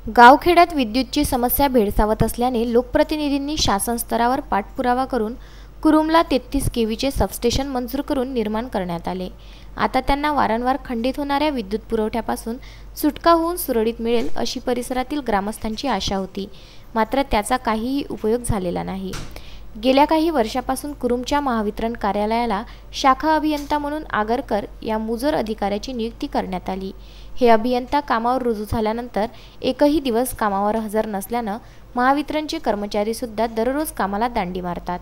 गावखेड्यात विद्युतची समस्या भेडसावत असल्याने लोकप्रतिनिधींनी शासन स्तरावर पाठपुरावा करून कुरुमला 33 केव्हीचे सबस्टेशन मंजूर करून निर्माण करण्यात आले। आता त्यांना वारंवार खंडित होणाऱ्या विद्युत पुरवठ्यापासून सुटका होऊन सुरळीत मिळेल अशी परिसरातील ग्रामस्थांची आशा होती, मात्र त्याचा काहीही उपयोग झालेला नाही। गेल्या काही वर्षापासून कुरुमच्या महावितरण कार्यालयाला शाखा अभियंता म्हणून आगरकर या मुजोर अधिकाऱ्याची नियुक्ती करण्यात आली। हे अभियंता कामावर रुजू झाल्यानंतर एकही दिवस कामावर हजर नसल्यानं महावितरणचे कर्मचारी सुद्धा दररोज कामाला दांडी मारतात।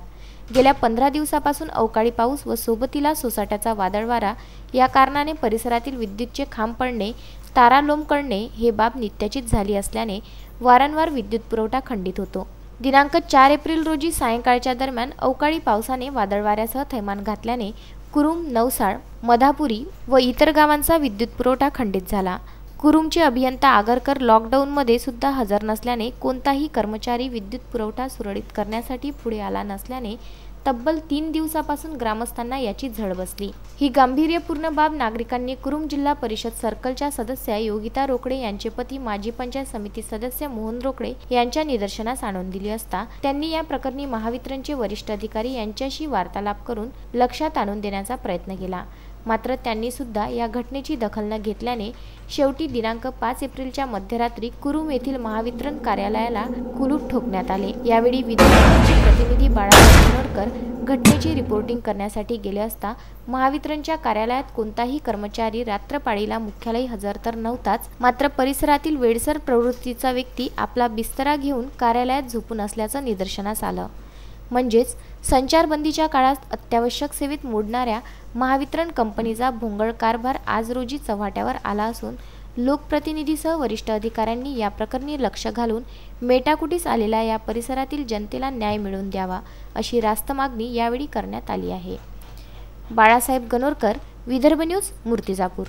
गेल्या 15 दिवसापासून अवकाळी पाऊस व सोबतीला सोसाट्याचा वादळ वारा या कारणाने परिसरातील विद्युतचे खांब पडणे, तारा लोंबकळणे हे बाब नित्याचीच झाली असल्याने वारंवार विद्युत पुरवठा खंडित होतो। दिनांक 4 एप्रिल रोजी सायंकाळच्या दरम्यान अवकाळी पावसाने वादळ वाऱ्यासह थैमान घातल्याने कुरुम, नवसाळ, मधापुरी व इतर गावांचा विद्युत पुरवठा खंडित झाला। कुरुमचे अभियंता आगरकर लॉकडाऊनमध्ये सुद्धा हजर नसल्याने कोणताही कर्मचारी विद्युत पुरवठा सुरळीत करण्यासाठी पुढे आला नसल्याने तब्बल 3 दिवसापासून ग्रामस्थांना याची झळ बसली। ही गांभीर्यपूर्ण बाब नागरिकांनी कुरुम जिल्हा परिषद सर्कलच्या सदस्या योगिता रोकडे यांचे पती माजी पंचायत समिती सदस्य मोहन रोकडे यांच्या निदर्शनास आणून दिली असता त्यांनी या प्रकरणी महावितरणचे वरिष्ठ अधिकारी यांच्याशी वार्तालाप करून लक्षात आणून देण्याचा प्रयत्न केला, मात्र त्यांनी सुद्धा या घटनेची दखल न घेतल्याने शेवटी दिनांक 5 एप्रिलच्या मध्यरात्री कुरुम येथील महावितरण कार्यालयाला कुलूप ठोकण्यात आले। यावेळी विद्युत प्रतिनिधी बाळासाहेब गणोरकर घटनेची रिपोर्टिंग करण्यासाठी गेले असता महावितरणच्या कार्यालयात कोणताही कर्मचारी रात्रपाळीला मुख्यालयी हजर तर नव्हताच, मात्र परिसरातील वेडसर प्रवृत्तीचा व्यक्ती आपला बिस्तरा घेऊन कार्यालयात झोपून असल्याचं निदर्शनास आलं। म्हणजेच संचारबंदीच्या काळात अत्यावश्यक सेवेत मोडणाऱ्या महावितरण कंपनीचा भोंगळ कारभार आज रोजी चव्हाट्यावर आला असून लोकप्रतिनिधीसह वरिष्ठ अधिकाऱ्यांनी या प्रकरणी लक्ष घालून मेटाकुटीस आलेल्या या परिसरातील जनतेला न्याय मिळवून द्यावा अशी रास्त मागणी यावेळी करण्यात आली आहे। बाळासाहेब गणोरकर, विदर्भ न्यूज, मूर्तिजापूर।